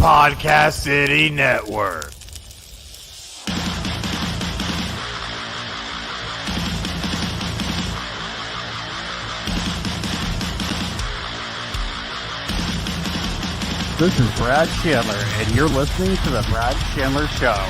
Podcast City Network. This is Brad Chandler, and you're listening to The Brad Chandler Show.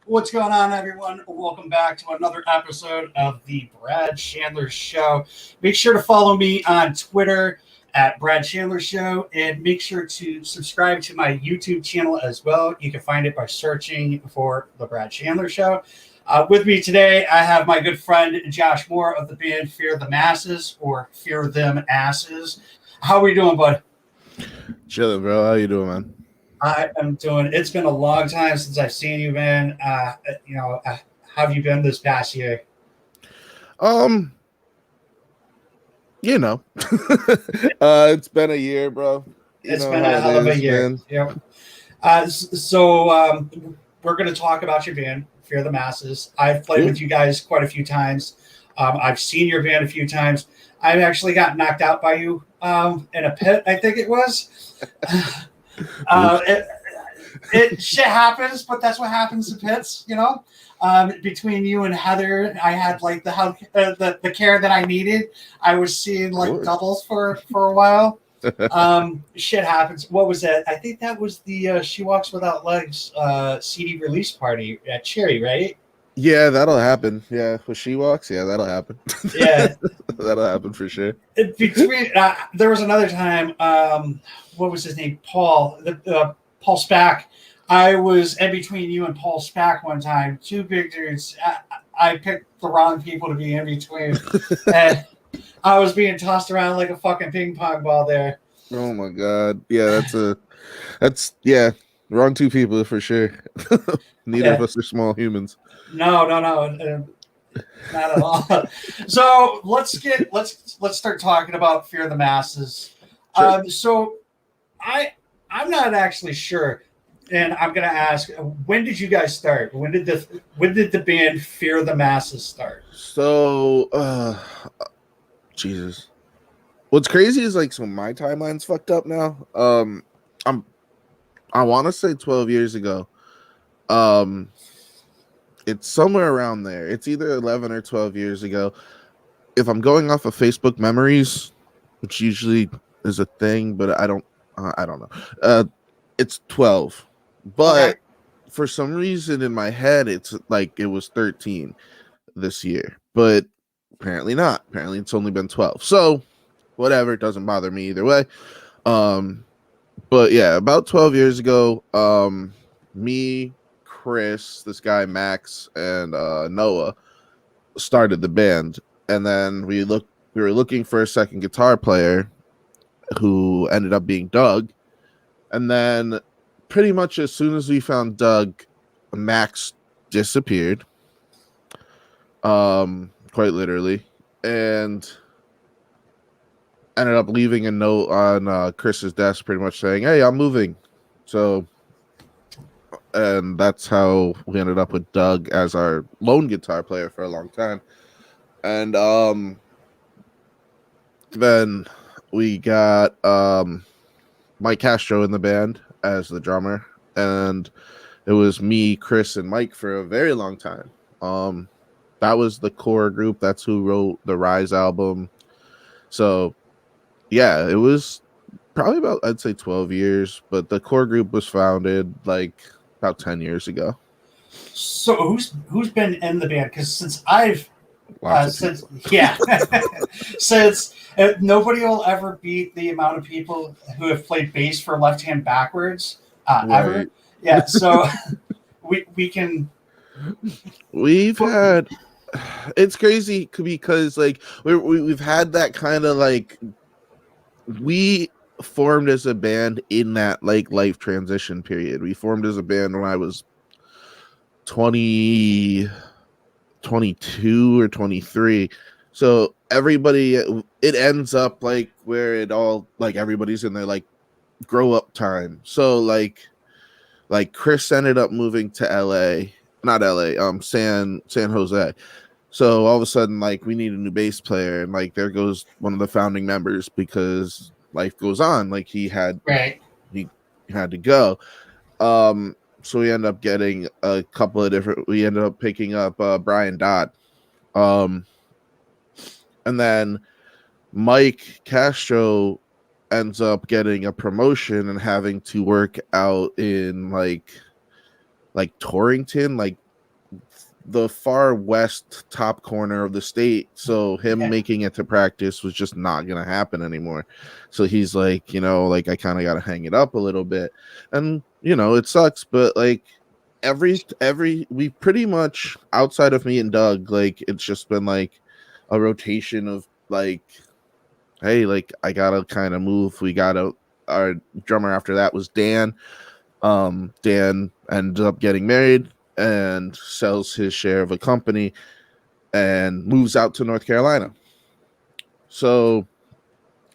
What's going on, everyone? Welcome back to another episode of the Brad Chandler Show. Make sure to follow me on Twitter at Brad Chandler Show, and make sure to subscribe to my YouTube channel as well. You can find it by searching for the Brad Chandler Show. With me today, I have my good friend Josh Moore of the band Fear the Masses, or Fear Them Asses. How are we doing, bud? Chilling, bro. How you doing, man? I am doing. It's been a long time since I've seen you, man. How have you been this past year? It's been a year, bro. It's been a hell of a year. Yep. So we're going to talk about your band, Fear the Masses. I've played with you guys quite a few times. I've seen your band a few times. I actually got knocked out by you in a pit, I think it was. It shit happens, but that's what happens in pits, you know. Between you and Heather, I had like the help, the care that I needed. I was seeing like doubles for a while. Shit happens. What was that? I think that was the She Walks Without Legs CD release party at Cherry, right? Yeah, that'll happen. Yeah, when She Walks, yeah, that'll happen. Yeah, that'll happen for sure. Between there was another time. What was his name? Paul. Paul Spack. I was in between you and Paul Spack one time. Two big dudes. I picked the wrong people to be in between. And I was being tossed around like a fucking ping pong ball there. Oh my god. Yeah, that's wrong two people for sure. Neither of us are small humans. No, not at all. So let's start talking about Fear the Masses. Sure. So I'm not actually sure, and I'm gonna ask, when did you guys start? When did the band Fear the Masses start? So Jesus. What's crazy is like, so my timeline's fucked up now. I want to say 12 years ago. It's somewhere around there. It's either 11 or 12 years ago. If I'm going off of Facebook memories, which usually is a thing, but I don't know. It's 12. But for some reason in my head, it's like it was 13 this year. But apparently not. Apparently it's only been 12. So whatever, it doesn't bother me either way. But yeah, about 12 years ago, me, Chris, this guy Max, and Noah started the band, and then we were looking for a second guitar player, who ended up being Doug, and then pretty much as soon as we found Doug, Max disappeared, quite literally, and ended up leaving a note on Chris's desk, pretty much saying, "Hey, I'm moving." So. And that's how we ended up with Doug as our lone guitar player for a long time. And then we got Mike Castro in the band as the drummer. And it was me, Chris, and Mike for a very long time. That was the core group. That's who wrote the Rise album. So, yeah, it was probably about, I'd say, 12 years. But the core group was founded like about 10 years ago. So who's been in the band? Because since I've since nobody will ever beat the amount of people who have played bass for Left Hand Backwards ever. Yeah, so we've had, it's crazy because like we've had that kind of like, we formed as a band in that like life transition period. We formed as a band when I was 20, 22 or 23. So everybody, it ends up like where it all like everybody's in their like grow up time. So like Chris ended up moving to LA, not LA, San Jose. So all of a sudden, like, we need a new bass player, and like there goes one of the founding members because life goes on. Like he had to go. So we ended up getting a couple of different. We ended up picking up Brian Dodd, and then Mike Castro ends up getting a promotion and having to work out in like Torrington, like the far west top corner of the state. So him making it to practice was just not gonna happen anymore. So he's like, like I kind of gotta hang it up a little bit, and it sucks, but like every we pretty much, outside of me and Doug, like it's just been like a rotation of like, hey, like I gotta kind of move. Our drummer after that was Dan. Dan ended up getting married and sells his share of a company and moves out to North Carolina. So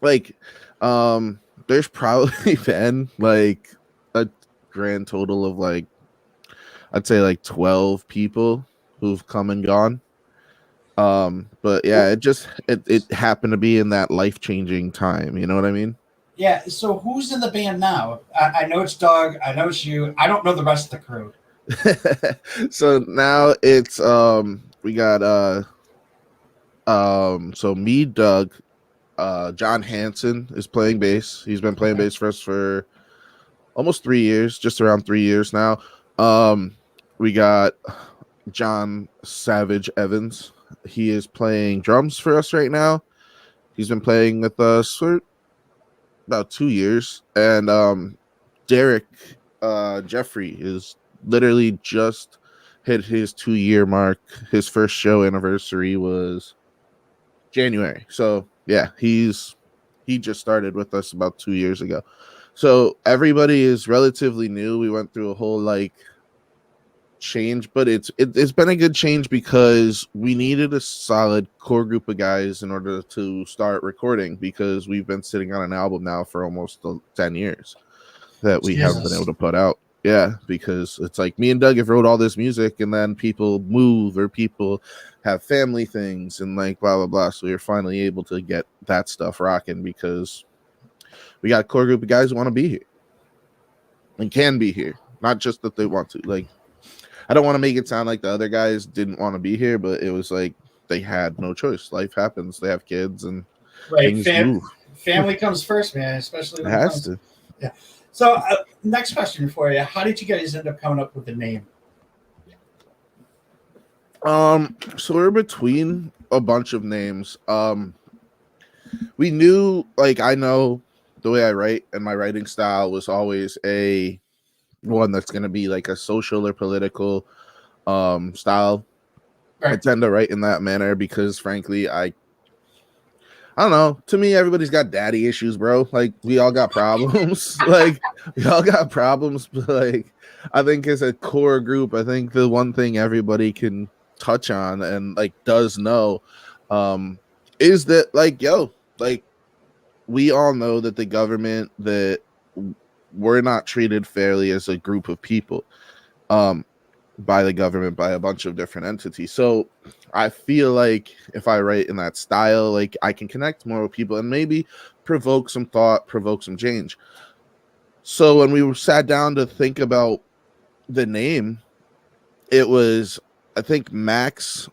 like there's probably been like a grand total of like, I'd say like 12 people who've come and gone. But yeah, it happened to be in that life-changing time, you know what I mean? Yeah, so who's in the band now? I know it's Doug, I know it's you. I don't know the rest of the crew. So now it's we got so me, Doug, John Hansen is playing bass. He's been playing bass for us for almost 3 years, just around 3 years now. We got John Savage Evans. He is playing drums for us right now. He's been playing with us for about 2 years. And Derek Jeffrey is literally just hit his 2-year mark. His first show anniversary was January. So yeah, he just started with us about 2 years ago. So everybody is relatively new. We went through a whole like change, but it's been a good change because we needed a solid core group of guys in order to start recording, because we've been sitting on an album now for almost 10 years that we haven't been able to put out. Yeah, because it's like me and Doug have wrote all this music, and then people move or people have family things and like blah blah blah. So we were finally able to get that stuff rocking because we got a core group of guys who want to be here and can be here, not just that they want to. Like, I don't want to make it sound like the other guys didn't want to be here, but it was like they had no choice. Life happens. They have kids and things move. Family comes first, man, especially when it has to. Yeah. So next question for you. How did you guys end up coming up with the name? So we're between a bunch of names. We knew, like, I know the way I write, and my writing style was always a one that's going to be like a social or political style. Right. I tend to write in that manner because frankly I don't know, to me everybody's got daddy issues, bro. Like we all got problems. Like we all got problems, but like I think as a core group, I think the one thing everybody can touch on and like does know is that like we all know that the government, that we're not treated fairly as a group of people by the government, by a bunch of different entities. So I feel like if I write in that style, like I can connect more with people and maybe provoke some thought, provoke some change. So when we sat down to think about the name, it was, I think Max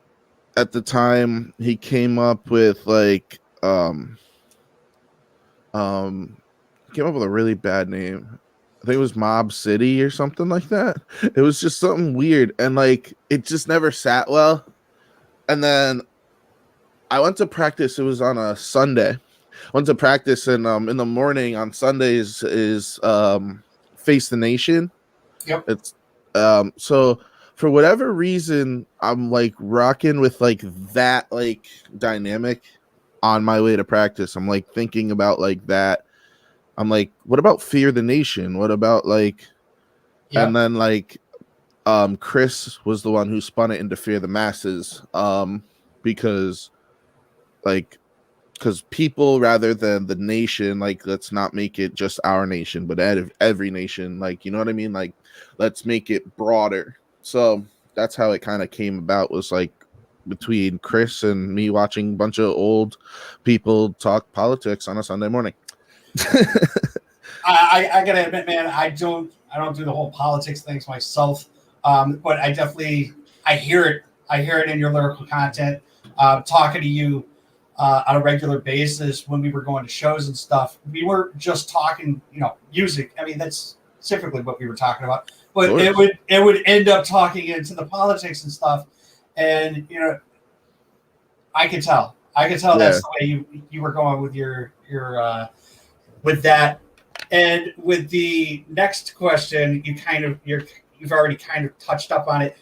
at the time, he came up with like came up with a really bad name. I think it was Mob City or something like that. It was just something weird, and like it just never sat well. And then I went to practice. It was on a Sunday. I went to practice, and in the morning on Sundays is Face the Nation. Yep. It's so for whatever reason, I'm like rocking with like that like dynamic on my way to practice. I'm like thinking about like that I'm like, what about Fear the Nation? What about like, and then like, Chris was the one who spun it into Fear the Masses, because like, because people rather than the nation, like, let's not make it just our nation, but every nation, like, you know what I mean? Like, let's make it broader. So that's how it kind of came about, was like between Chris and me watching a bunch of old people talk politics on a Sunday morning. I gotta admit, man, I don't do the whole politics things myself, but I hear it in your lyrical content. Talking to you on a regular basis when we were going to shows and stuff, we weren't just talking, music. I mean, that's typically what we were talking about, but it would end up talking into the politics and stuff, and I could tell that's the way you were going with your with that. And with the next question, you've already kind of touched up on it.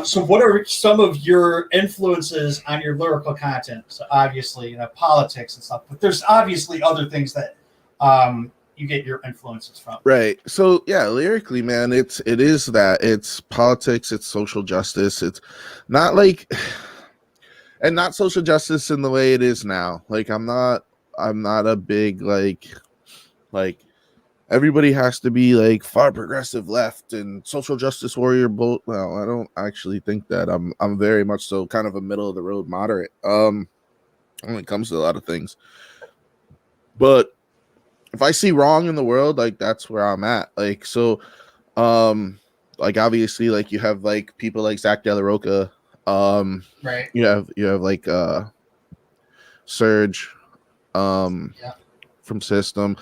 So what are some of your influences on your lyrical content? So obviously, politics and stuff, but there's obviously other things that you get your influences from. Right. So yeah, lyrically, man, it is that. It's politics, it's social justice. It's not like, and not social justice in the way it is now. Like, I'm not a big like everybody has to be like far progressive left and social justice warrior. Both. Well, I don't actually think that. I'm very much so kind of a middle of the road moderate. When it comes to a lot of things. But if I see wrong in the world, like, that's where I'm at. Like, so, like, obviously, like, you have like people like Zach De La Rocha. Right. You have like Surge, from System.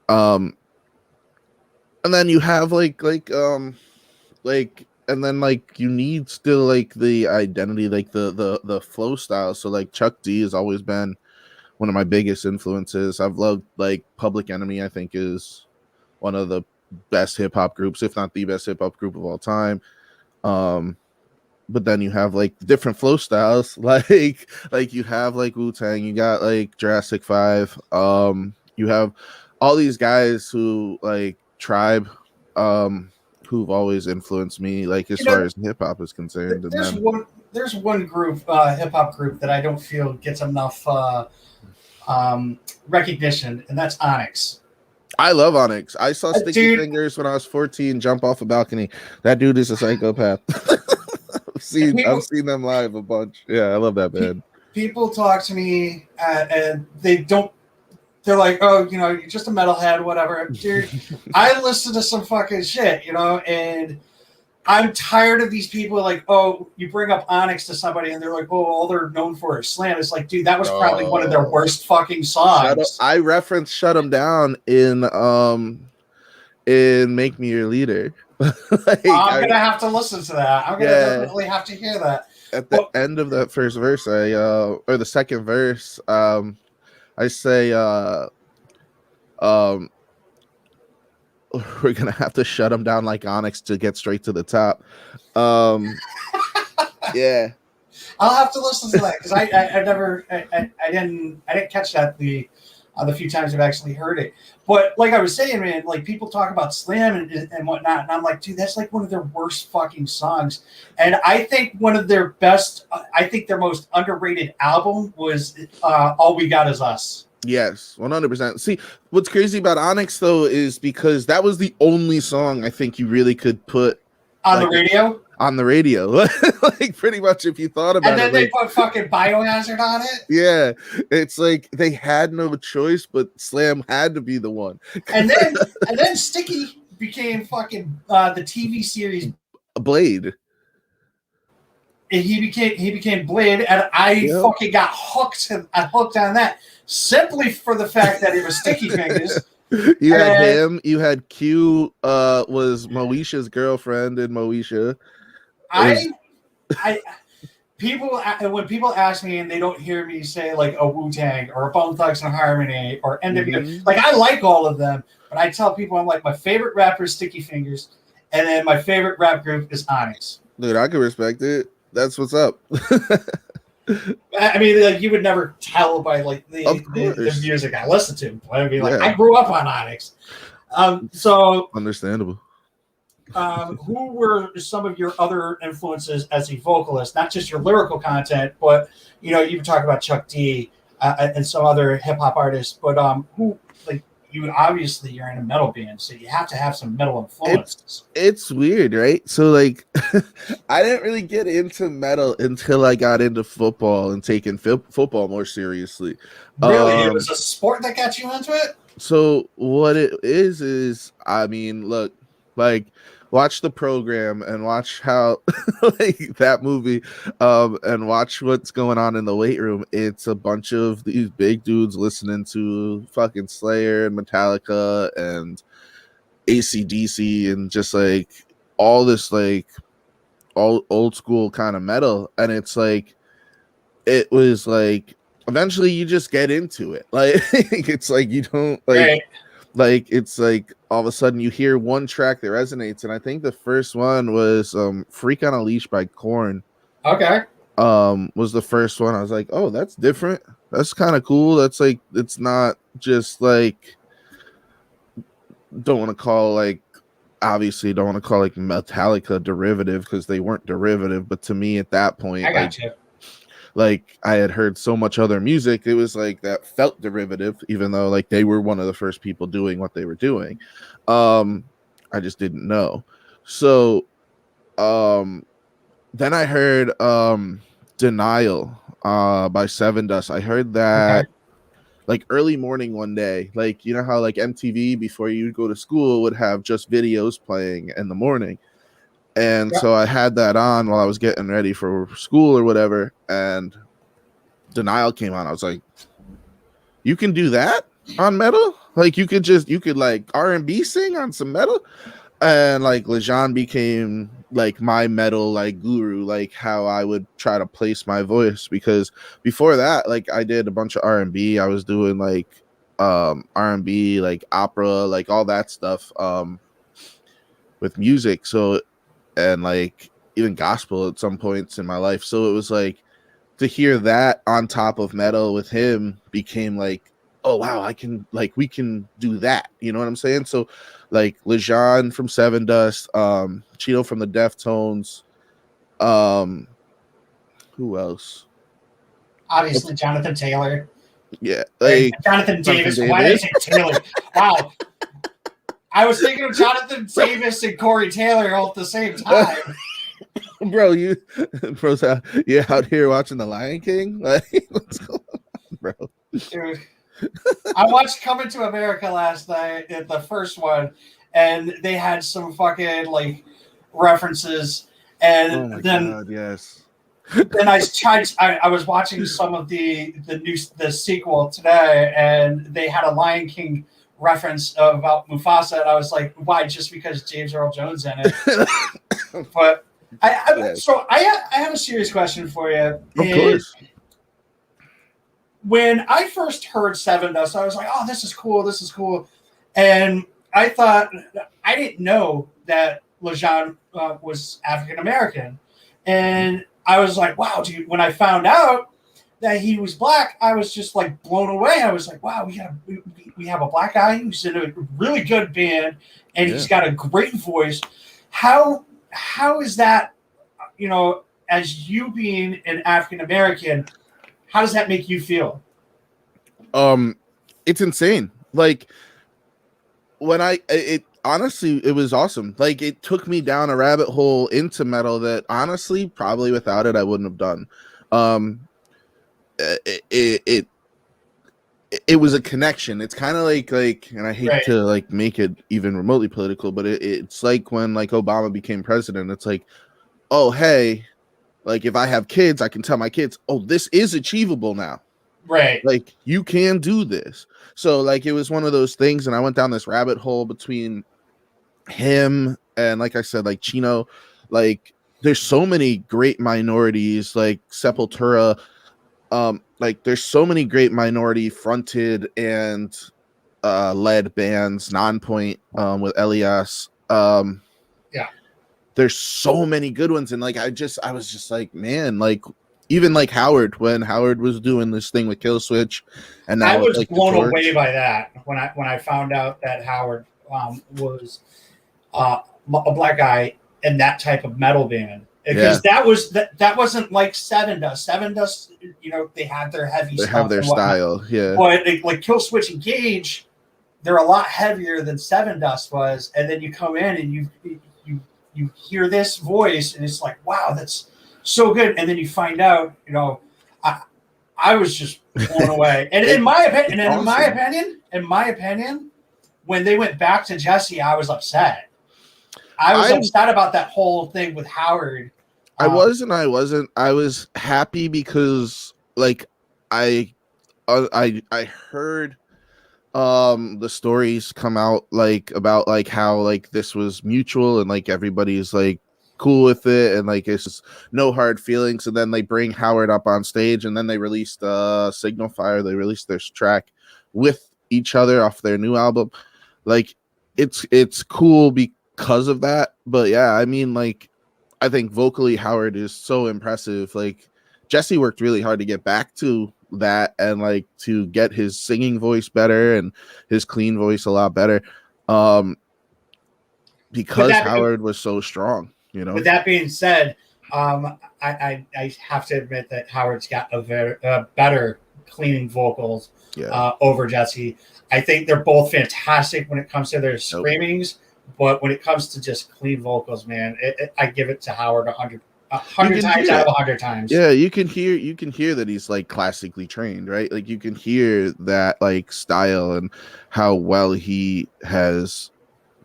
And then you have like and then like you need still like the identity, like the flow style. So like Chuck D has always been one of my biggest influences. I've loved like Public Enemy. I think is one of the best hip hop groups, if not the best hip hop group of all time. But then you have like different flow styles, like you have like Wu-Tang, you got like Jurassic 5, you have all these guys who like Tribe, who've always influenced me, like as far as hip hop is concerned. There's one group, hip hop group, that I don't feel gets enough recognition, and that's Onyx. I love Onyx. I saw Sticky Fingers when I was 14 jump off a balcony. That dude is a psychopath. I've seen them live a bunch. Yeah, I love that band. People talk to me and they're like, oh, you're just a metalhead, whatever. Dude, I listen to some fucking shit, and I'm tired of these people like, oh, you bring up Onyx to somebody and they're like, oh, all they're known for is slam. It's like, dude, that was probably one of their worst fucking songs. I referenced Shut 'Em Down in Make Me Your Leader. Like, I'm going to have to listen to that. I'm going to definitely have to hear that. At the end of that first verse, or the second verse, I say, we're gonna have to shut them down like Onyx to get straight to the top. Yeah, I'll have to listen to that because I didn't catch that the few times I've actually heard it. But like I was saying, man, like people talk about slam and whatnot, and I'm like, dude, that's like one of their worst fucking songs. And I think one of their best, I think their most underrated album was All We Got Is Us. Yes, 100%. See, what's crazy about Onyx though is because that was the only song I think you really could put on the radio. On the radio, like pretty much if you thought about it. And then they put fucking Biohazard on it. Yeah, it's like they had no choice, but Slam had to be the one. And then Sticky became fucking the TV series Blade. And he became Blade, and I fucking got hooked on that simply for the fact that it was Sticky Fingers. You had him. You had Q. Was Moesha's girlfriend in Moesha. When people ask me and they don't hear me say like a Wu-Tang or a Bone Thugs and Harmony or NWA, like I like all of them, but I tell people I'm like my favorite rapper is Sticky Fingers, and then my favorite rap group is Onyx. Dude, I can respect it. That's what's up. I mean, like, you would never tell by like Of the course. music I listen to. I'd be like, Yeah. I grew up on Onyx. So Understandable. who were some of your other influences as a vocalist? Not just your lyrical content, but you talk about Chuck D and some other hip hop artists. But who, like, you're in a metal band, so you have to have some metal influences. It's weird, right? So like, I didn't really get into metal until I got into football and taking football more seriously. Really, it was a sport that got you into it. So what it is I mean, look, like, watch the program and watch how like that movie, and watch what's going on in the weight room. It's a bunch of these big dudes listening to fucking Slayer and Metallica and AC/DC and just like all this like all old school kind of metal. And it's like, it was like, eventually you just get into it. Like, it's like, you don't like, Right. like, it's like all of a sudden you hear one track that resonates. And I think the first one was Freak on a Leash by Korn. Okay. Was the first one. I was like, oh, that's different. That's kind of cool. That's like, it's not just like, don't want to call like Metallica derivative, because they weren't derivative. But to me at that point, I got you. like, I had heard so much other music, it was like that felt derivative, even though like they were one of the first people doing what they were doing. I just didn't know. So then I heard Denial by Seven Dust. I heard that like early morning one day. Like, you know how like MTV before you go to school would have just videos playing in the morning. And so I had that on while I was getting ready for school or whatever, and Denial came on. I was like, you can do that on metal? Like, you could like R&B sing on some metal? And like Lejean became like my metal like guru, like how I would try to place my voice, because before that, like, I did a bunch of R&B. I was doing like R&B, like opera, like all that stuff with music. So, and like even gospel at some points in my life. So it was like, to hear that on top of metal with him became like, oh wow, I can, like, we can do that. You know what I'm saying? So like Lejean from Seven Dust, Chino from the Deftones, who else? Obviously, Jonathan Taylor. Yeah, like Jonathan Davis. Why did I say Taylor? Wow. I was thinking of Jonathan Davis and Corey Taylor all at the same time. Bro, you out here watching The Lion King? Like, what's going on, bro? Dude, I watched Coming to America last night, the first one, and they had some fucking like references, and Oh my then God, yes. then I was watching some of the sequel today, and they had a Lion King reference about Mufasa, and I was like, why? Just because James Earl Jones in it? But so I have a serious question for you. Of course. When I first heard Seven Dust, I was like, oh, this is cool. And I thought, I didn't know that Lejean was African American. And I was like, wow, dude, when I found out that he was black, I was just like blown away. I was like, wow, we have a black guy who's in a really good band, and he's got a great voice. How is that, as you being an African American, how does that make you feel? It's insane. Like, when honestly, it was awesome. Like, it took me down a rabbit hole into metal that honestly, probably without it, I wouldn't have done. It was a connection. It's kind of like, and I hate to like make it even remotely political, but it's like when like Obama became president. It's like, oh, hey, like, if I have kids, I can tell my kids, oh, this is achievable now. Right. Like, you can do this. So like, it was one of those things, and I went down this rabbit hole between him and, like I said, like Chino. Like, there's so many great minorities, like Sepultura. Like, there's so many great minority fronted and led bands. Nonpoint with Elias. There's so many good ones, and like I was just like, man, like, even like Howard, when Howard was doing this thing with Kill Switch, and I now with was like the blown Torch. away by that when I found out that Howard was a black guy in that type of metal band, because that wasn't like Seven Dust. Seven Dust, they have their heavy They stuff, have their and whatnot. style, yeah. But like Kill Switch and Gage, they're a lot heavier than Seven Dust was, and then you come in and you hear this voice, and it's like, wow, that's so good. And then you find out, I was just blown away. And in my opinion, when they went back to Jesse, I was upset. I was upset about that whole thing with Howard. I was and I wasn't. I was happy because like I heard the stories come out like about like how like this was mutual and like everybody's like cool with it and like it's just no hard feelings. And then they bring Howard up on stage and then they released Signal Fire. They released their track with each other off their new album. Like it's cool because of that. But yeah, I mean, like I think vocally Howard is so impressive. Like Jesse worked really hard to get back to that and like to get his singing voice better and his clean voice a lot better. Because Howard was so strong. With that being said, I have to admit that Howard's got a better cleaning vocals over Jesse. I think they're both fantastic when it comes to their screamings, but when it comes to just clean vocals, man, I give it to Howard 100 times out of 100 times. Yeah, you can hear that he's like classically trained, right? Like you can hear that like style and how well he has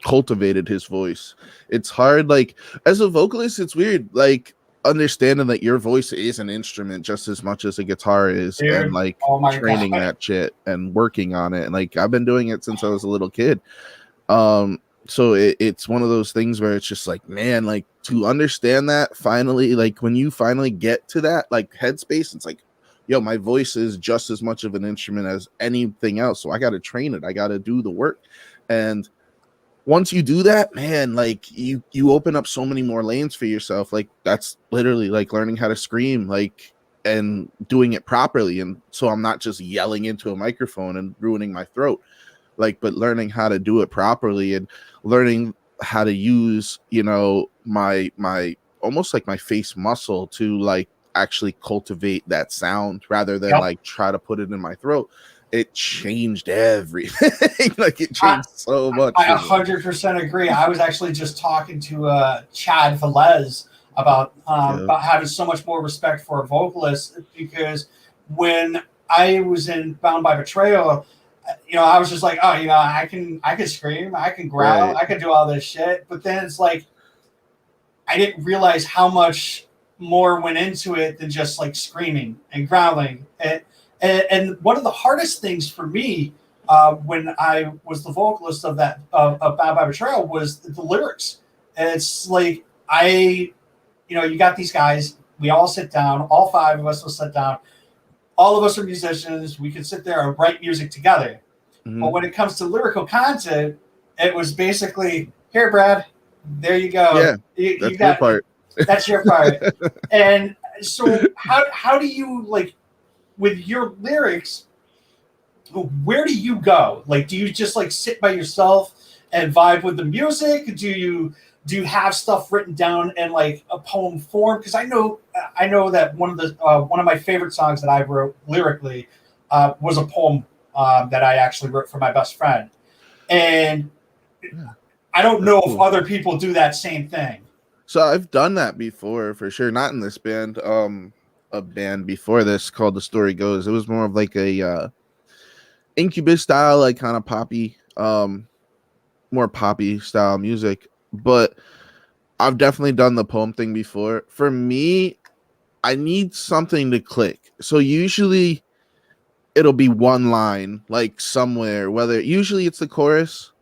cultivated his voice. It's hard, like as a vocalist, it's weird, like understanding that your voice is an instrument just as much as a guitar is. Dude, and like training that shit and working on it. And like I've been doing it since I was a little kid. So it's one of those things where it's just like, man, like to understand that finally, like when you finally get to that like headspace, it's like, yo, my voice is just as much of an instrument as anything else. So I got to train it. I got to do the work. And once you do that, man, like you open up so many more lanes for yourself. Like that's literally like learning how to scream, like, and doing it properly. And so I'm not just yelling into a microphone and ruining my throat, like, but learning how to do it properly and learning how to use, my almost like my face muscle to like actually cultivate that sound rather than like try to put it in my throat. It changed everything. Like it changed so much. I 100% agree. I was actually just talking to Chad Velez about having so much more respect for a vocalist, because when I was in Bound by Betrayal, I was just like, oh, I can scream, I can growl, I can do all this shit. But then it's like, I didn't realize how much more went into it than just like screaming and growling. And one of the hardest things for me when I was the vocalist of Bound by Betrayal was the lyrics. And it's like, you got these guys, we all sit down, all five of us will sit down. All of us are musicians. We can sit there and write music together. Mm-hmm. But when it comes to lyrical content, it was basically, here, Brad, there you go. Yeah, that's your part. That's your part. And so how do you, like, with your lyrics, where do you go? Like, do you just, like, sit by yourself and vibe with the music? Do you have stuff written down in like a poem form? Because I know that one of my favorite songs that I wrote lyrically was a poem that I actually wrote for my best friend, and I don't know if other people do that same thing. So I've done that before for sure. Not in this band. A band before this called The Story Goes. It was more of like a Incubus style, like kind of poppy, more poppy style music. But I've definitely done the poem thing before. For me, I need something to click. So usually it'll be one line, like somewhere, usually it's the chorus.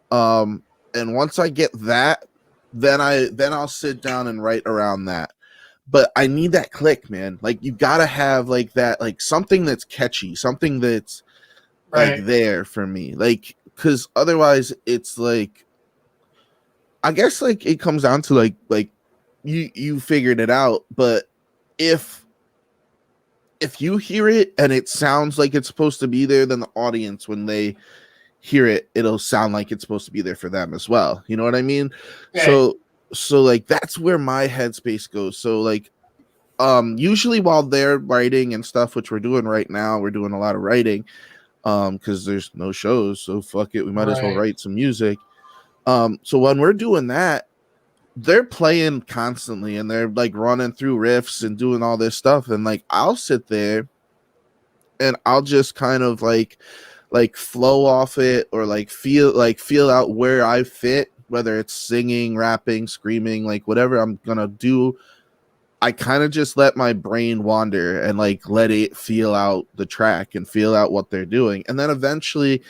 And once I get that, then I'll sit down and write around that. But I need that click, man. Like you gotta have like that, like something that's catchy, something that's like there for me. Like, cause otherwise it's like, I guess like it comes down to like you figured it out, but if if you hear it and it sounds like it's supposed to be there, then the audience, when they hear it, it'll sound like it's supposed to be there for them as well. You know what I mean? Right. So like that's where my headspace goes. So like usually while they're writing and stuff, which we're doing right now, we're doing a lot of writing because there's no shows, so fuck it, we might as well Right. write some music. So when we're doing that, they're playing constantly and they're like running through riffs and doing all this stuff, and like I'll sit there and I'll just kind of like flow off it, or like feel out where I fit, whether it's singing, rapping, screaming, like whatever I'm gonna do. I kind of just let my brain wander and like let it feel out the track and feel out what they're doing, and then eventually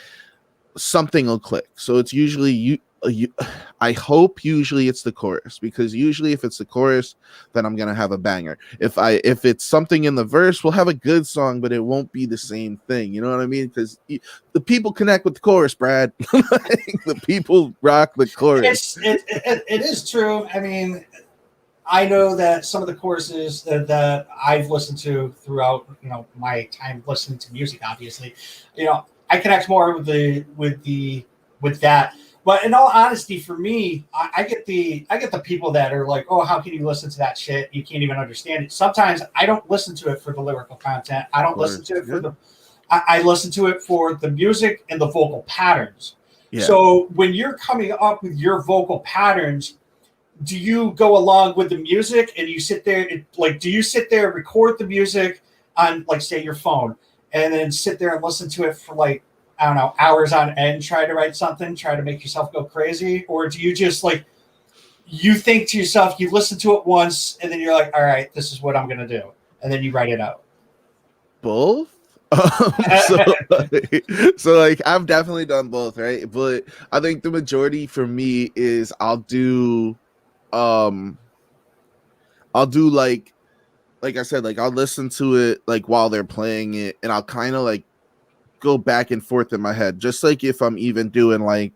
something will click. So it's usually I hope usually it's the chorus, because usually if it's the chorus, then I'm gonna have a banger. If it's something in the verse, we'll have a good song, but it won't be the same thing. You know what I mean? Because the people connect with the chorus, Brad. The people rock the chorus. It is true. I mean, I know that some of the courses that I've listened to throughout, my time listening to music, obviously, I connect more with that. But in all honesty, for me, I get the people that are like, oh, how can you listen to that shit? You can't even understand it. Sometimes I don't listen to it for the lyrical content. I don't listen to it for I listen to it for the music and the vocal patterns. Yeah. So when you're coming up with your vocal patterns, do you go along with the music and you sit there do you sit there and record the music on, like, say, your phone, and then sit there and listen to it for, like, I don't know, hours on end, try to write something, try to make yourself go crazy? Or do you just, like, you think to yourself, you listen to it once and then you're like, all right, this is what I'm going to do, and then you write it out? Both. So like I've definitely done both, right? But I think the majority for me is I'll do like I said, like I'll listen to it like while they're playing it, and I'll kind of like go back and forth in my head, just like if I'm even doing like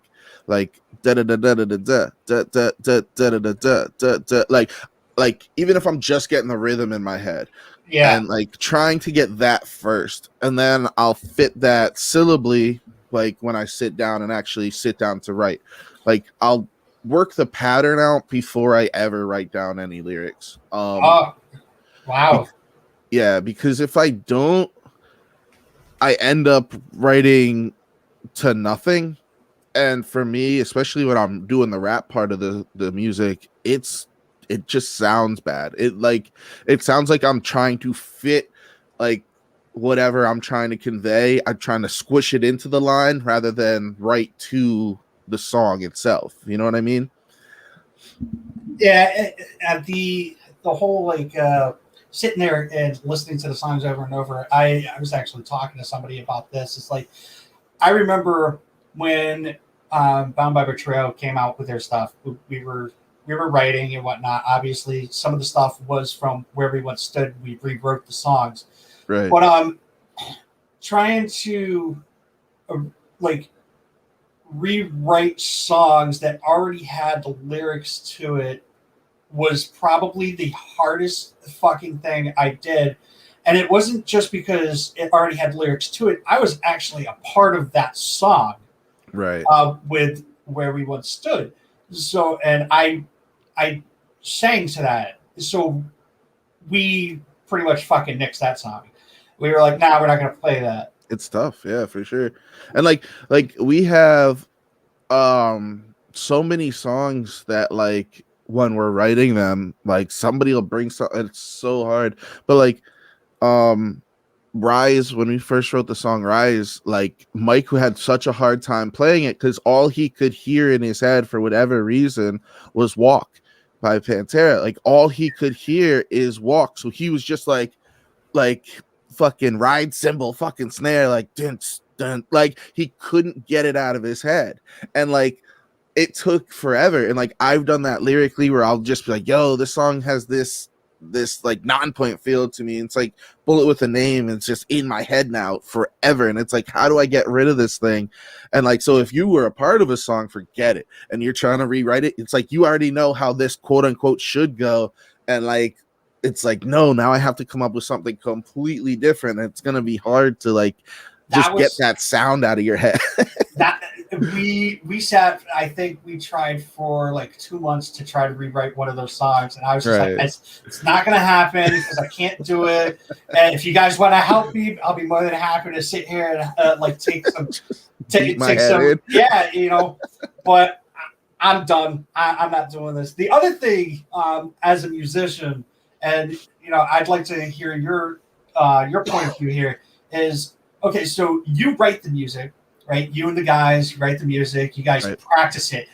da da da da da da da da da da da da da da, like even if I'm just getting the rhythm in my head, yeah, and like trying to get that first, and then I'll fit that syllably, like when I sit down and actually sit down to write, like I'll work the pattern out before I ever write down any lyrics. Oh, wow. Yeah, because if I don't, I end up writing to nothing. And for me, especially when I'm doing the rap part of the music, it just sounds bad. It sounds like I'm trying to fit like whatever I'm trying to convey. I'm trying to squish it into the line rather than write to the song itself. You know what I mean? Yeah, the whole like sitting there and listening to the songs over and over. I was actually talking to somebody about this. It's like, I remember when Bound by Betrayal came out with their stuff. We were writing and whatnot. Obviously, some of the stuff was from Where We Once Stood. We rewrote the songs, right? But trying to like rewrite songs that already had the lyrics to it was probably the hardest fucking thing I did. And it wasn't just because it already had lyrics to it. I was actually a part of that song, right? With Where We Once Stood. So, and I sang to that. So we pretty much fucking nixed that song. We were like, nah, we're not going to play that. It's tough. Yeah, for sure. And like we have so many songs that like when we're writing them, like somebody will bring something. It's so hard. But like Rise, when we first wrote the song Rise, like Mike, who had such a hard time playing it because all he could hear in his head for whatever reason was Walk by Pantera. Like all he could hear is Walk. So he was just like fucking ride cymbal, fucking snare, like dun, dun, like he couldn't get it out of his head. And like it took forever. And like I've done that lyrically where I'll just be like, yo, this song has this like non-point feel to me. It's like Bullet with a Name. It's just in my head now forever. And it's like, how do I get rid of this thing? And like, so if you were a part of a song, forget it. And you're trying to rewrite it. It's like, you already know how this quote unquote should go. And like, it's like, no, now I have to come up with something completely different. It's gonna be hard to like just get that sound out of your head. That we sat, I think we tried for like 2 months to try to rewrite one of those songs, and I was just like, it's not gonna happen because I can't do it. And if you guys want to help me, I'll be more than happy to sit here and like take some yeah, you know. But I'm done. I'm not doing this. The other thing, as a musician, and you know, I'd like to hear your point of view here is, okay, so you write the music, right? You and the guys write the music. You guys practice it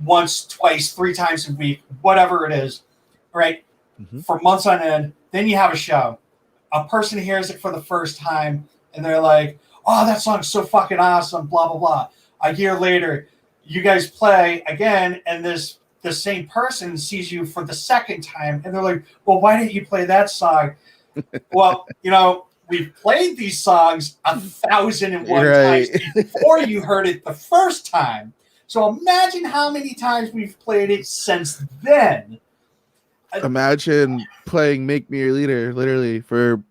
once, twice, 3 times a week, whatever it is, right? For months on end. Then you have a show. A person hears it for the first time, and they're like, oh, that song's so fucking awesome, blah, blah, blah. A year later, you guys play again, and the same person sees you for the second time, and they're like, well, why didn't you play that song? Well, you know, we've played these songs 1,001 times before you heard it the first time. So imagine how many times we've played it since then. Imagine playing Make Me Your Leader, literally, for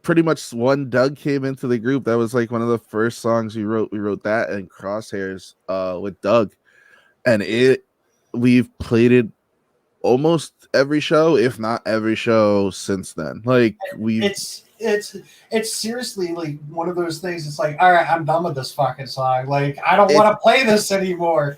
pretty much when Doug came into the group. That was like one of the first songs we wrote. We wrote that and Crosshairs with Doug. And we've played it almost every show, if not every show since then. Like it's seriously like one of those things. It's like, all right, I'm done with this fucking song. Like, I don't want to play this anymore.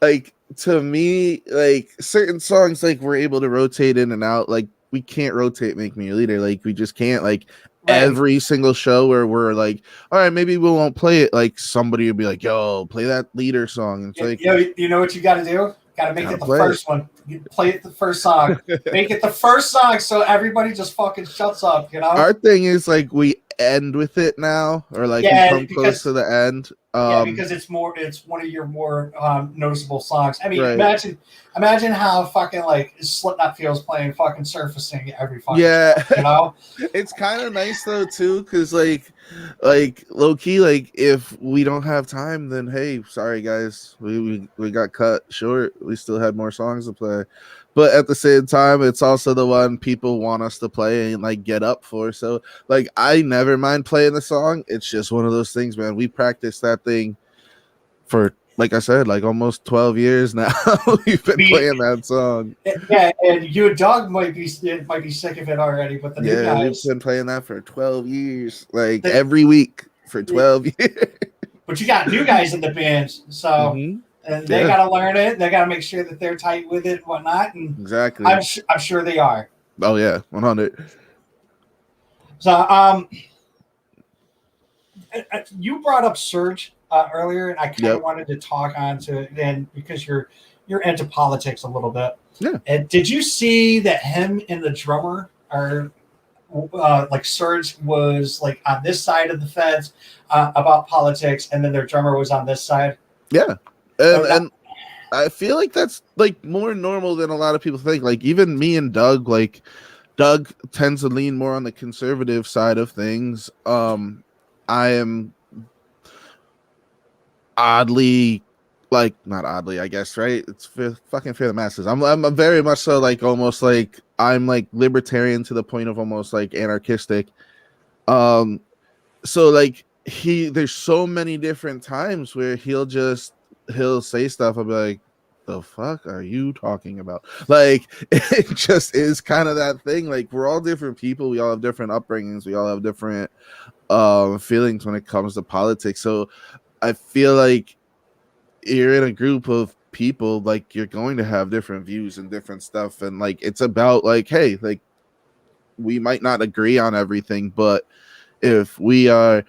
Like, to me, like certain songs, like we're able to rotate in and out. Like, we can't rotate Make Me Your Leader. Like, we just can't. Like, every single show where we're like, all right, maybe we won't play it. Like, somebody will be like, yo, play that leader song. And it's like, you know what you got to do? Got to make it the first one. You play it the first song. Make it the first song so everybody just fucking shuts up, you know? Our thing is like we end with it now, or like we come close to the end. Because it's one of your more noticeable songs. I mean, imagine how fucking like Slipknot feels playing fucking Surfacing every fucking song, you know? It's kind of nice though too, because like low key, like if we don't have time, then hey, sorry guys, we got cut short. We still had more songs to play, but at the same time, it's also the one people want us to play and like get up for. So like, I never mind playing the song. It's just one of those things, man. We practiced that thing for, like I said, like almost 12 years now. We've been playing that song. Yeah, and you and Doug might be sick of it already, but the new guys, we've been playing that for 12 years, like every week for 12 years. But you got new guys in the band, so and they got to learn it. They got to make sure that they're tight with it and whatnot. And exactly, I'm sure they are. Oh yeah, 100. So you brought up Surge earlier, and I kind of wanted to talk on to then because you're into politics a little bit. Yeah. And did you see that him and the drummer are like Surge was like on this side of the fence about politics, and then their drummer was on this side? Yeah. And I feel like that's like more normal than a lot of people think. Like even me and Doug, like Doug tends to lean more on the conservative side of things. I am oddly, like not oddly, I guess, right? It's fucking fair the masses. I'm very much so like almost like I'm like libertarian to the point of almost like anarchistic. So like there's so many different times where he'll say stuff. I'll be like, the fuck are you talking about? Like, it just is kind of that thing. Like, we're all different people. We all have different upbringings. We all have different feelings when it comes to politics. So I feel like you're in a group of people, like you're going to have different views and different stuff. And like, it's about like, hey, like we might not agree on everything, but if we are,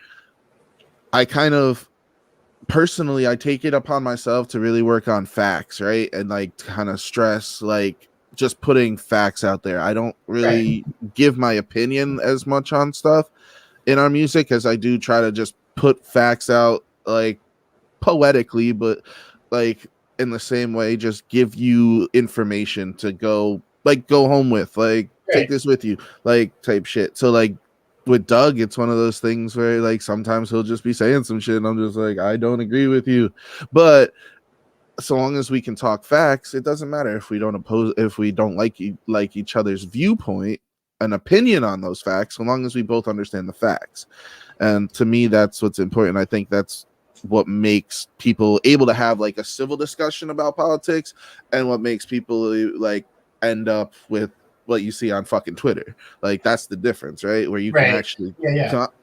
personally, I take it upon myself to really work on facts, right? And like kind of stress, like just putting facts out there. I don't really give my opinion as much on stuff in our music as I do try to just put facts out, like poetically, but like in the same way, just give you information to go home with, like take this with you, like type shit. So like with Doug, it's one of those things where like sometimes he'll just be saying some shit and I'm just like, I don't agree with you. But so long as we can talk facts, it doesn't matter if we don't like each other's viewpoint, an opinion on those facts, so long as we both understand the facts. And to me, that's what's important. I think that's what makes people able to have like a civil discussion about politics, and what makes people like end up with what you see on fucking Twitter. Like, that's the difference, right? Where you can actually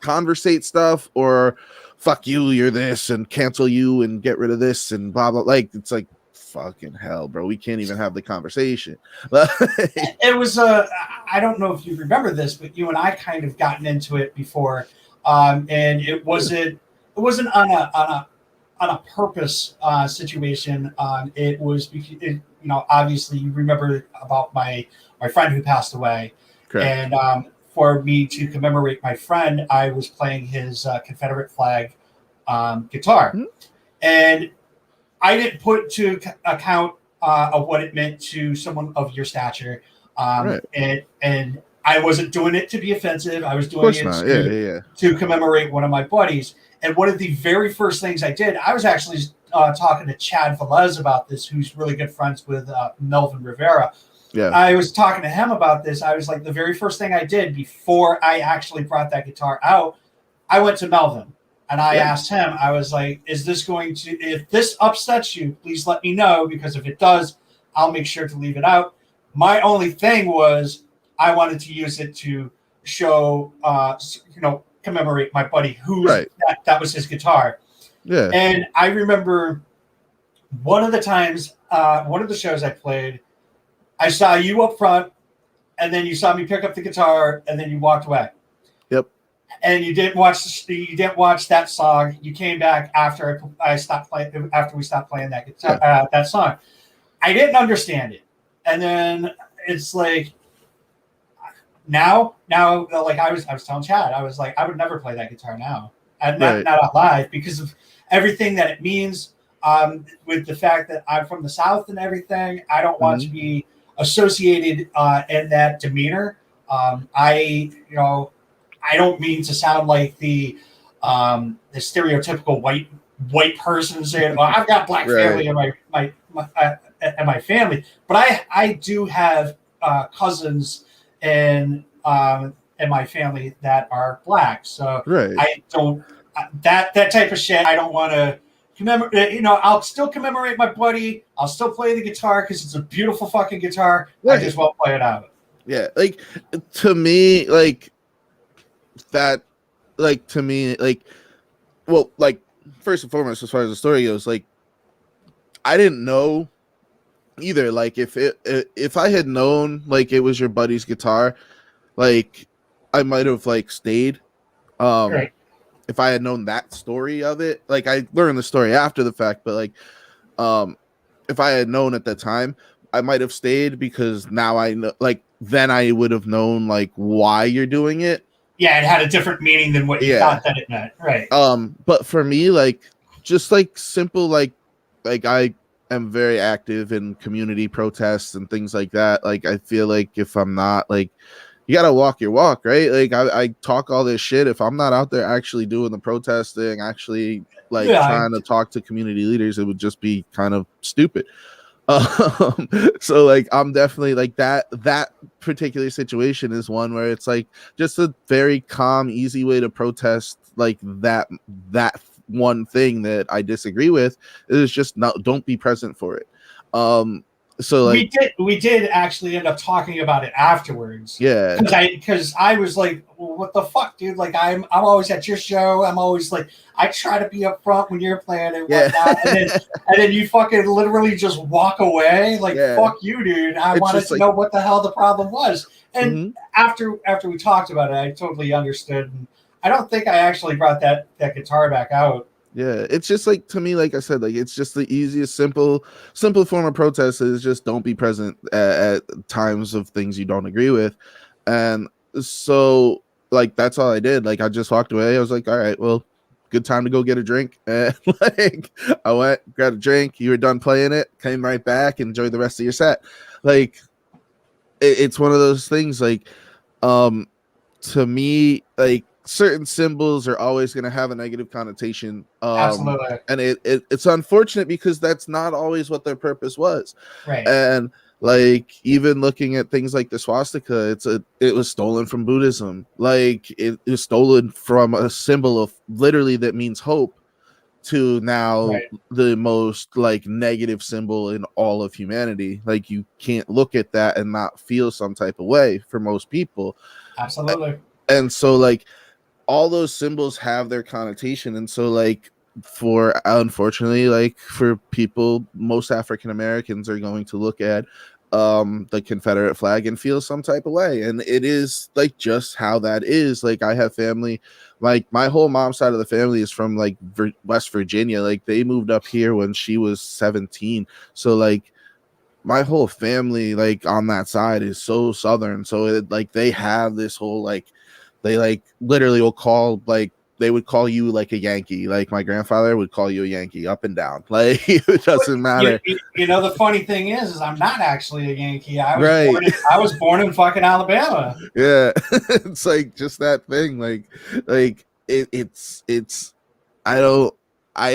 conversate stuff, or fuck you, you're this, and cancel you and get rid of this and blah blah. Like, it's like, fucking hell, bro, we can't even have the conversation. It was I don't know if you remember this, but you and I kind of gotten into it before, and it wasn't on a purpose situation. It was because, obviously you remember about my friend who passed away. Correct. And for me to commemorate my friend, I was playing his Confederate flag guitar. Mm-hmm. And I didn't put to account of what it meant to someone of your stature. And I wasn't doing it to be offensive. I was doing it to commemorate one of my buddies. And one of the very first things I did, I was actually talking to Chad Velez about this, who's really good friends with Melvin Rivera. Yeah. I was talking to him about this. I was like, the very first thing I did before I actually brought that guitar out, I went to Melvin and I asked him, I was like, if this upsets you, please let me know, because if it does, I'll make sure to leave it out. My only thing was I wanted to use it to show, commemorate my buddy who that was his guitar. Yeah. And I remember one of the times, one of the shows I played, I saw you up front, and then you saw me pick up the guitar, and then you walked away. Yep. And you didn't watch that song. You came back after we stopped playing that guitar, that song. I didn't understand it, and then it's like now, like I was telling Chad, I was like, I would never play that guitar now, and not out live, because of everything that it means. With the fact that I'm from the South and everything, I don't want to be associated in that demeanor. I don't mean to sound like the stereotypical white person saying, "Well, I've got black family in my family," but I do have cousins in my family that are black, so I don't that type of shit. I don't want to commemorate. I'll still commemorate my buddy. I'll still play the guitar because it's a beautiful fucking guitar. I just won't play it out. Yeah, like, to me, like that, like, to me, like, well, like, first and foremost, as far as the story goes, like, I didn't know either. Like, if I had known, like, it was your buddy's guitar, like, I might have, like, stayed. If I had known that story of it, like, I learned the story after the fact, but like, if I had known at the time, I might have stayed, because now I know, like, then I would have known, like, why you're doing it. Yeah, it had a different meaning than what you thought that it meant. Right. But for me, like, just like simple, like I am very active in community protests and things like that. Like, I feel like if I'm not, like, you gotta walk your walk, right? Like, I talk all this shit. If I'm not out there actually doing the protesting, actually trying to talk to community leaders, it would just be kind of stupid. So like, I'm definitely like that particular situation is one where it's like just a very calm, easy way to protest like that one thing that I disagree with is just don't be present for it. So like, we did actually end up talking about it afterwards. Yeah, because I was like, well, what the fuck, dude? Like, I'm always at your show. I'm always like, I try to be up front when you're playing and whatnot. and then you fucking literally just walk away. Like, fuck you, dude. I wanted to know what the hell the problem was. And after we talked about it, I totally understood. And I don't think I actually brought that guitar back out. Yeah, it's just like, to me, like I said, like, it's just the easiest, simple form of protest is just don't be present at times of things you don't agree with. And so, like, that's all I did. Like, I just walked away. I was like, all right, well, good time to go get a drink. And like, I went, got a drink. You were done playing it, came right back, enjoyed the rest of your set. Like, it's one of those things, like, to me, like, certain symbols are always going to have a negative connotation. Absolutely. And it's unfortunate because that's not always what their purpose was. Right. And like even looking at things like the swastika, it was stolen from Buddhism. Like it was stolen from a symbol of literally that means hope to now the most like negative symbol in all of humanity. Like you can't look at that and not feel some type of way for most people. Absolutely. And so like all those symbols have their connotation, and so like for unfortunately like for people, most African Americans are going to look at the Confederate flag and feel some type of way, and it is like just how that is. Like I have family, like my whole mom's side of the family is from like West Virginia. Like they moved up here when she was 17, so like my whole family like on that side is so Southern, so it, like they have this whole like they like literally will call like they would call you like a Yankee. Like my grandfather would call you a Yankee up and down. Like it doesn't matter. You know, the funny thing is I'm not actually a Yankee. I was born in fucking Alabama. Yeah. It's like just that thing. Like it's I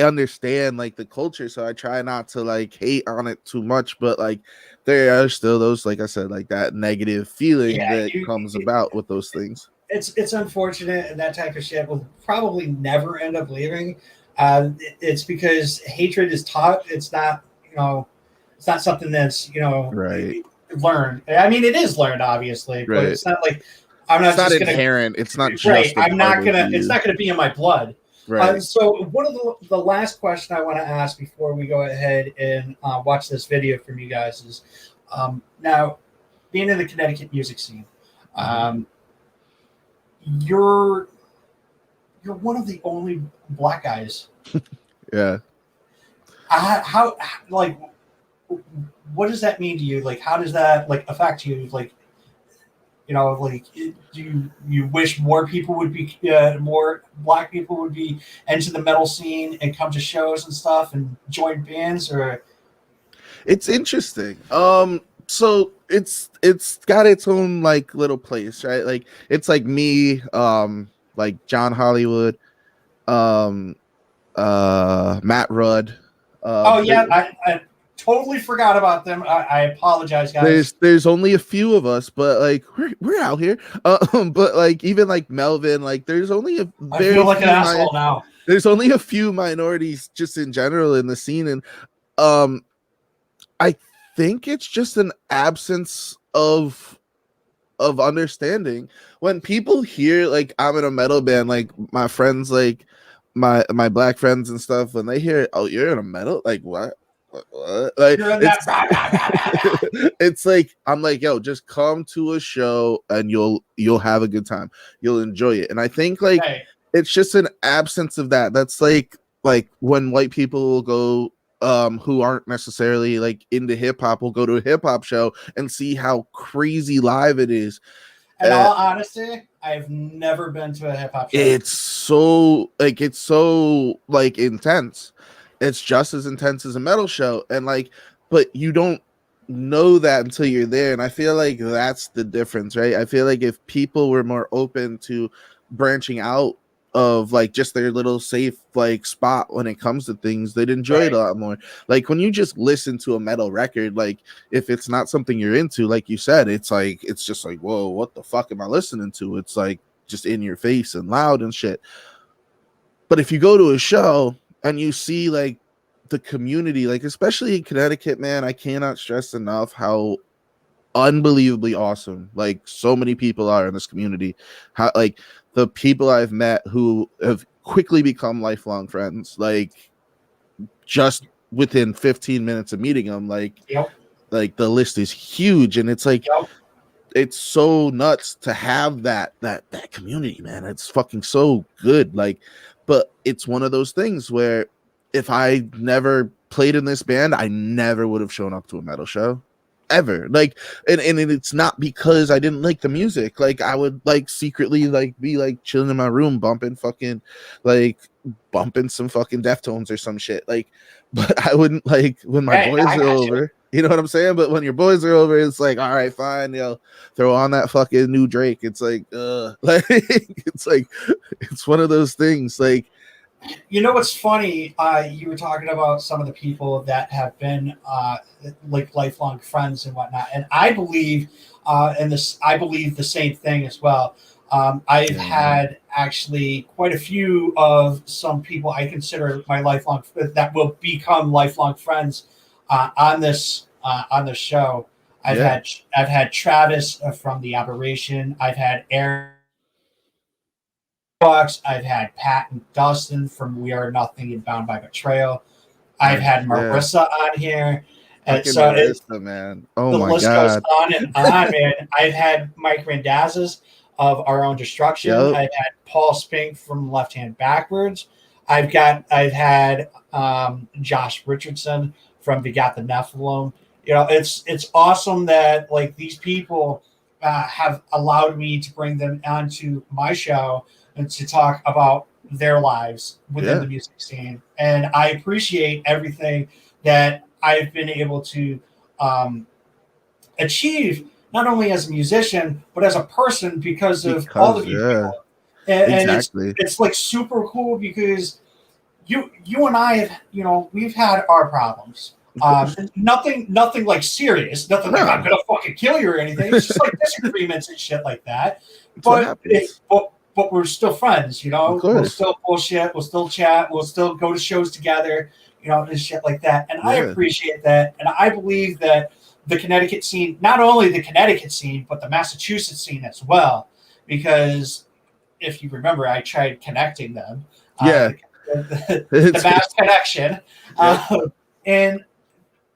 understand like the culture, so I try not to like hate on it too much, but like there are still those, like I said, like that negative feeling that comes about with those things. It's unfortunate, and that type of shit will probably never end up leaving. It's because hatred is taught. It's not, it's not something that's, learned. I mean, it is learned, obviously, but it's not like it's not inherent. It's not just I'm not gonna. It's not gonna be in my blood. Right. So one of the last question I want to ask before we go ahead and watch this video from you guys is, now being in the Connecticut music scene. You're one of the only black guys. Yeah. How like what does that mean to you? Like how does that like affect you? Like like do you wish more people would be more black people would be into the metal scene and come to shows and stuff and join bands? Or it's interesting. So it's got its own like little place, right? Like it's like me, like John Hollywood, Matt Rudd. I totally forgot about them. I apologize, guys. There's only a few of us, but like we're out here. But like even like Melvin, like there's only I feel like an asshole now. There's only a few minorities just in general in the scene, and I think it's just an absence of understanding. When people hear like I'm in a metal band, like my friends, like my black friends and stuff, when they hear, oh, you're in a metal, like what? Like it's like I'm like, yo, just come to a show and you'll have a good time, you'll enjoy it. And I think like it's just an absence of that. That's like when white people will go who aren't necessarily like into hip-hop will go to a hip-hop show and see how crazy live it is. In all honesty, I've never been to a hip-hop show. It's so intense. It's just as intense as a metal show, and like, but you don't know that until you're there. And I feel like that's the difference, right? I feel like if people were more open to branching out of like just their little safe like spot when it comes to things, they'd enjoy it a lot more. Like when you just listen to a metal record, like if it's not something you're into, like you said, it's like it's just like, whoa, what the fuck am I listening to? It's like just in your face and loud and shit. But if you go to a show and you see like the community, like especially in Connecticut, man, I cannot stress enough how unbelievably awesome like so many people are in this community. How like the people I've met who have quickly become lifelong friends, like just within 15 minutes of meeting them, like like the list is huge. And it's like it's so nuts to have that community, man. It's fucking so good. Like, but it's one of those things where if I never played in this band, I never would have shown up to a metal show ever. Like, and it's not because I didn't like the music. Like I would like secretly like be like chilling in my room bumping some fucking Deftones or some shit. Like, but I wouldn't like when my boys are over. You know what I'm saying? But when your boys are over, it's like, all right, fine, throw on that fucking new Drake. It's like, like it's one of those things. Like, You know what's funny? You were talking about some of the people that have been like lifelong friends and whatnot, and I believe, I believe the same thing as well. I've had actually quite a few of some people I consider my lifelong that will become lifelong friends on this show. I've had Travis from the Operation. I've had Aaron Bucks. I've had Pat and Dustin from We Are Nothing and Bound by Betrayal. I've had Marissa on here. And so Marissa, man. Oh the my list God. goes on and on, man. I've had Mike Randazes of Our Own Destruction. Yep. I've had Paul Spink from Left Hand Backwards. I've had Josh Richardson from Begot the Nephilim. You know, it's awesome that like these people have allowed me to bring them onto my show and to talk about their lives within the music scene. And I appreciate everything that I've been able to achieve, not only as a musician, but as a person because of all of you people. And exactly. It's like super cool because you and I have, you know, we've had our problems. Nothing like serious, nothing like I'm gonna fucking kill you or anything. It's just like disagreements and shit like that. But we're still friends, you know. We'll still bullshit, we'll still chat, we'll still go to shows together, you know, and shit like that. And I appreciate that. And I believe that the Connecticut scene, not only the Connecticut scene, but the Massachusetts scene as well. Because if you remember, I tried connecting them. The Mass Connection. And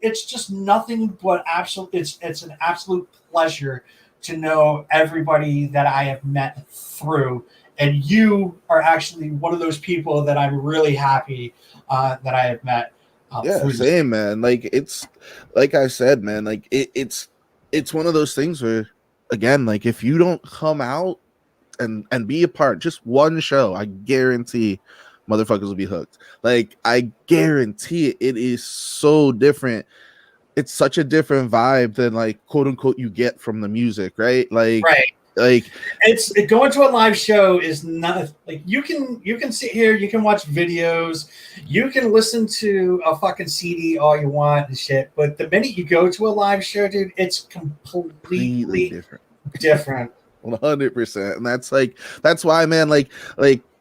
it's just nothing but absolute. It's an absolute pleasure to know everybody that I have met through, and you are actually one of those people that I'm really happy that I have met. Same, man. Like it's like I said, man. Like it's one of those things where, again, like if you don't come out and be a part, just one show, I guarantee motherfuckers will be hooked. Like I guarantee it. It is so different. It's such a different vibe than like quote unquote you get from the music, right? Like it's going to a live show is not like you can sit here, you can watch videos, you can listen to a fucking CD all you want and shit, but the minute you go to a live show, dude, it's completely different. 100%. And that's why, man, like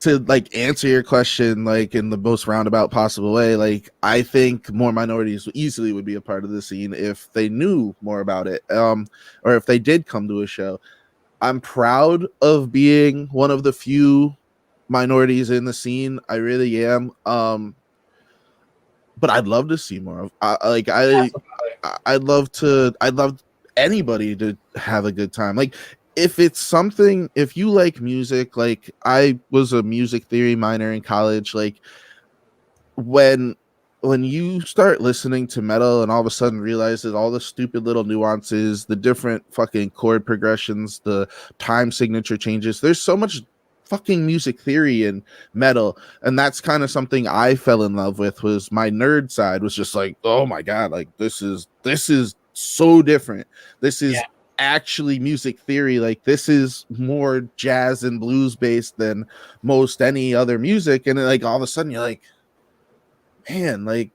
to like answer your question like in the most roundabout possible way, like I think more minorities easily would be a part of the scene if they knew more about it, or if they did come to a show. I'm proud of being one of the few minorities in the scene. I really am. But I'd love to see more of. I'd love anybody to have a good time. Like if you like music, like I was a music theory minor in college, like when you start listening to metal and all of a sudden realize that all the stupid little nuances, the different fucking chord progressions, the time signature changes, there's so much fucking music theory in metal. And that's kind of something I fell in love with. Was my nerd side was just like, oh my God, like this is so different. This is actually music theory. Like this is more jazz and blues based than most any other music. And like all of a sudden you're like, man, like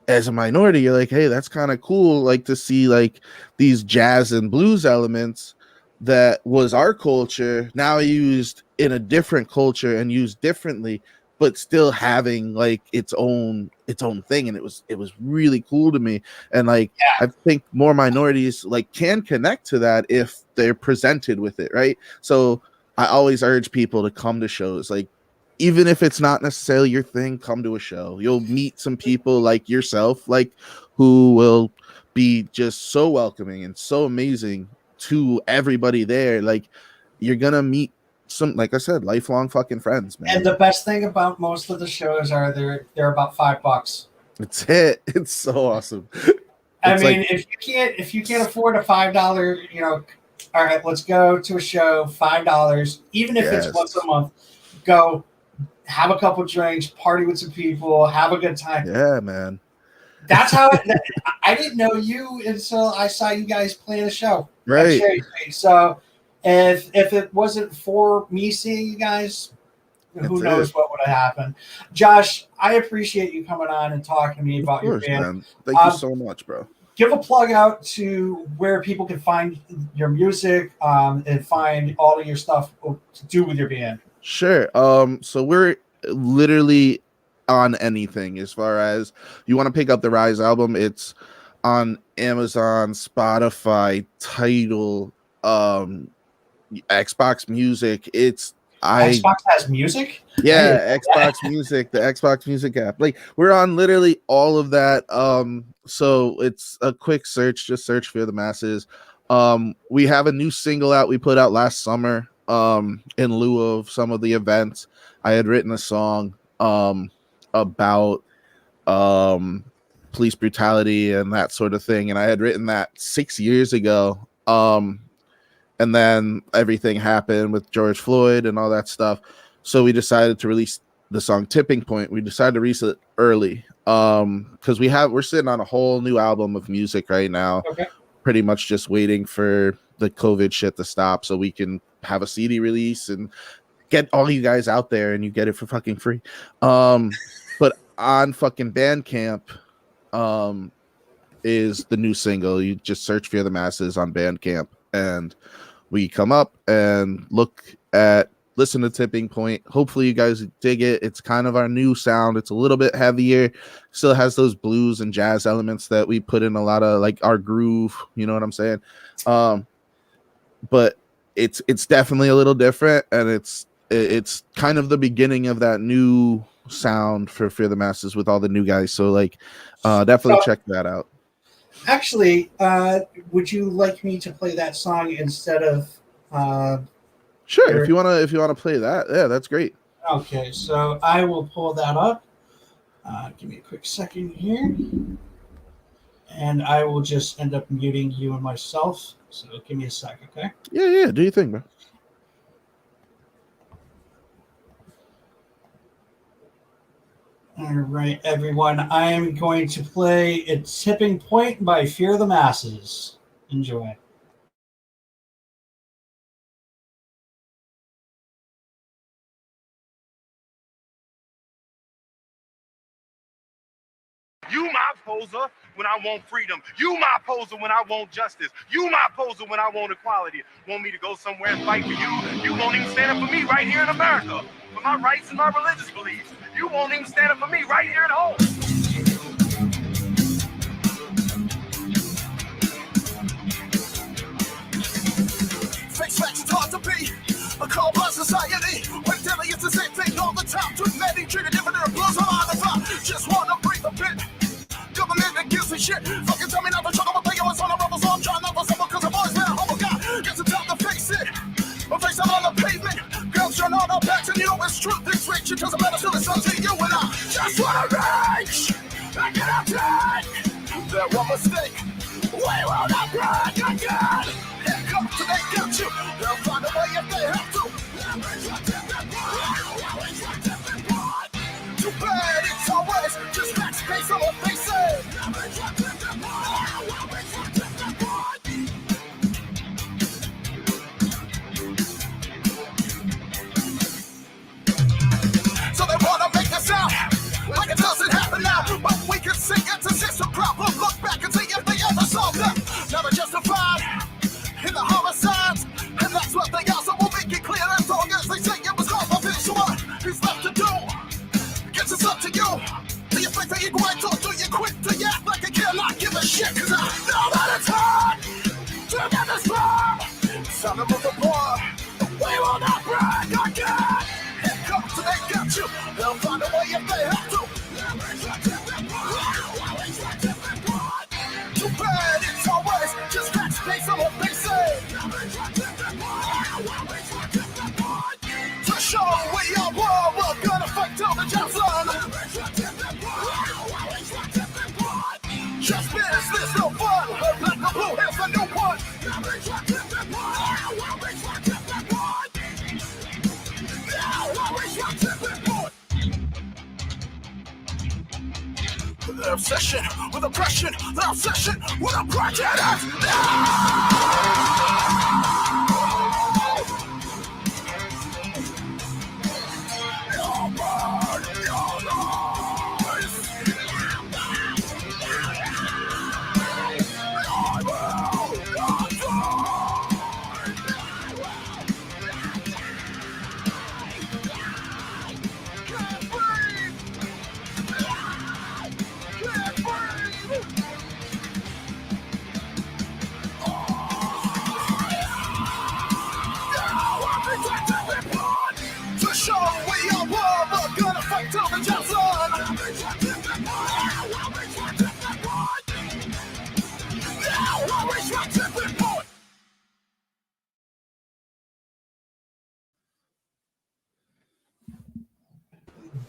as a minority, you're like, hey, that's kind of cool, like to see like these jazz and blues elements that was our culture now used in a different culture and used differently, but still having like its own thing. And it was really cool to me. And like I think more minorities like can connect to that if they're presented with it, right? So I always urge people to come to shows. Like even if it's not necessarily your thing, come to a show. You'll meet some people like yourself, like who will be just so welcoming and so amazing to everybody there. Like you're gonna meet some, like I said, lifelong fucking friends, man. And the best thing about most of the shows are they're about $5. It's it. It's so awesome. I mean, like, if you can't afford a $5, you know, all right, let's go to a show, $5, even if it's once a month. Go have a couple drinks, party with some people, have a good time. Yeah, man. That's how I didn't know you until I saw you guys play the show. Right. So if it wasn't for me seeing you guys, who knows what would have happened. Josh, I appreciate you coming on and talking to me about your band. Man. Thank you so much, bro. Give a plug out to where people can find your music and find all of your stuff to do with your band. Sure. So we're literally on anything as far as you want to pick up the Rise album. It's on Amazon, Spotify, Tidal, Xbox Music. Xbox has music? Yeah, Xbox Music, the Xbox Music app. Like, we're on literally all of that. So it's a quick search, just search Fear the Masses. We have a new single out we put out last summer in lieu of some of the events. I had written a song about police brutality and that sort of thing, and I had written that 6 years ago. And then everything happened with George Floyd and all that stuff. So we decided to release the song Tipping Point. We decided to release it early because we're sitting on a whole new album of music right now. Okay. Pretty much just waiting for the COVID shit to stop so we can have a CD release and get all you guys out there and you get it for fucking free. But on fucking Bandcamp is the new single. You just search Fear the Masses on Bandcamp and we come up and listen to Tipping Point. Hopefully you guys dig it. It's kind of our new sound. It's a little bit heavier, still has those blues and jazz elements that we put in a lot of like our groove, you know what I'm saying? But it's definitely a little different, and it's kind of the beginning of that new sound for Fear the Masses with all the new guys. So like definitely check that out. Actually, would you like me to play that song instead of Sure, if you wanna play that, yeah, that's great. Okay, so I will pull that up. Give me a quick second here. And I will just end up muting you and myself. So give me a sec, okay? Yeah, do your thing, bro. All right, everyone. I am going to play A Tipping Point by Fear the Masses. Enjoy. You my poser when I want freedom. You my poser when I want justice. You my poser when I want equality. Want me to go somewhere and fight for you? You won't even stand up for me right here in America. For my rights and my religious beliefs. You won't even stand up for me right here at home. Face facts, it's hard to be a cold blood society. When daily it's the same thing all the time. Too many treated different, their blows are on the top. Just wanna breathe a bit. Government that gives a shit. Fucking tell me not to struggle, but they always on the rebel, so I'm trying not to suffer, cause I've always been a humble guy. Guess it's time to face it. My face out on the pavement. Girls turn on our backs, and you know it's true. This rich, it doesn't matter, still it's up to you and I. Just wanna reach. I cannot take that one mistake. We will not break again. Here comes till they got you. They'll find a way if they have to. Too bad, it's always just facts based on what they say. So they wanna make us out like it doesn't happen now, but we can see it's a system problem. Look back and see if they ever solved them. Never justified in the homicides, and that's what they are. So we'll make it clear as long as they say it was culpable. So what is left to do? Guess it's up to you. Do you think that you're right, or do you quit? Do you act like you cannot give a shit? Cause I know that it's hard to get this far. Time to move the bar. We will not break again. Here comes till they got you. They'll find a way if they have to. Too bad, it's always just facts based on what they say. To show we are war, we're gonna fight till the job's done. Just business, no fun. their obsession with oppression, their obsession with a prejudice.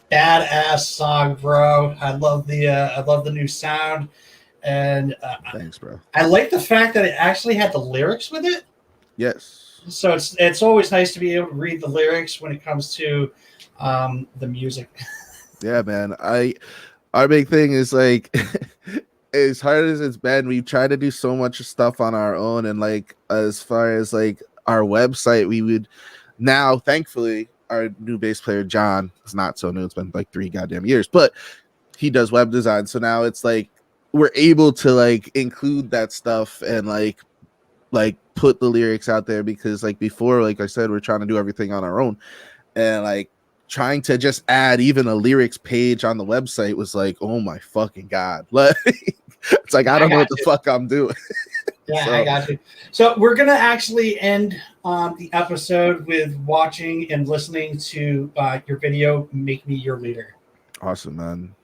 Badass song, bro. I love the new sound, and Thanks, bro. I like the fact that it actually had the lyrics with it. Yes. So it's always nice to be able to read the lyrics when it comes to the music. Yeah, man. Our big thing is like, as hard as it's been, we've tried to do so much stuff on our own, and like as far as like our website, we would now, thankfully, our new bass player John is not so new. It's been like 3 goddamn years, but he does web design. So now it's like we're able to like include that stuff and like put the lyrics out there, because like before, like I said, we're trying to do everything on our own, and like trying to just add even a lyrics page on the website was like, oh my fucking god. Like it's like I don't know what the fuck I'm doing. Yeah, So- I got you. So we're gonna actually end the episode with watching and listening to your video, "Make Me Your Leader." Awesome, man.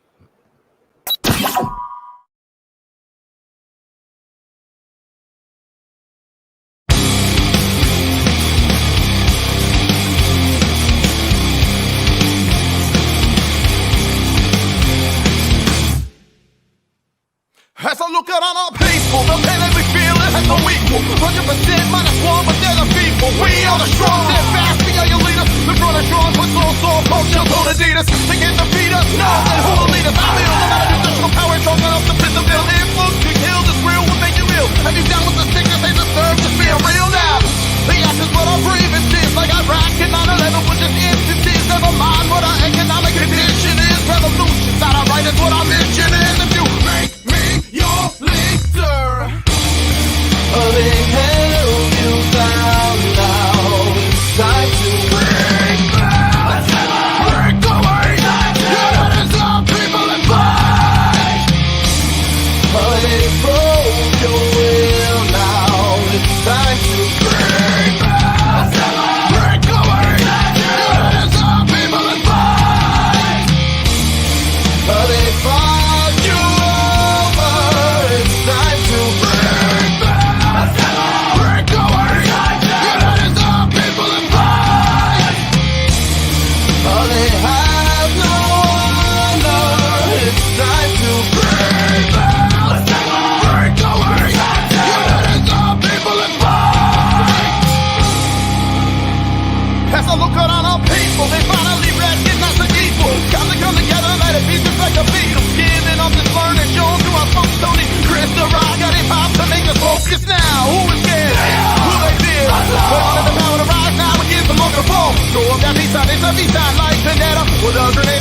As I look out on our people, the pain that we feel, it has no equal. 100% minus one, but they're the people. We are the strong, they're fast, we are your leaders. The front is strong, put soul, culture, told Adidas. They can't defeat us, no, then who will lead us? I'm ill, no matter professional power, strong enough to fit the bill. If looks to kill, this real will make you ill. Have you down with the sickness, they deserve to feel real now. The ashes, what I'm breathing, is like Iraq and 9/11, with just instances. Never mind what our economic condition is. Revolution's not alright, it's what our mission is. If you make me your leader, they held you down. Now it's time to break back, break away. United our people and fight. They broke your will. Now it's time to break back, break away. United our people and fight. They fought you over. It's time to break back, break away. United our people and fight. They have no honor. It's time to break back, break away. United our people and fight. As I look out on our people, they finally recognize the evil. Time to come together, let it be just like a beetle. Giving up this learning, shown through our funk, Tony. Chris the Rock got hip hop to make us focus now. Who is scared? Who they fear? Put on the power to rise now and give them microphone. Throw up that peace sign like Vendetta. With a grenade.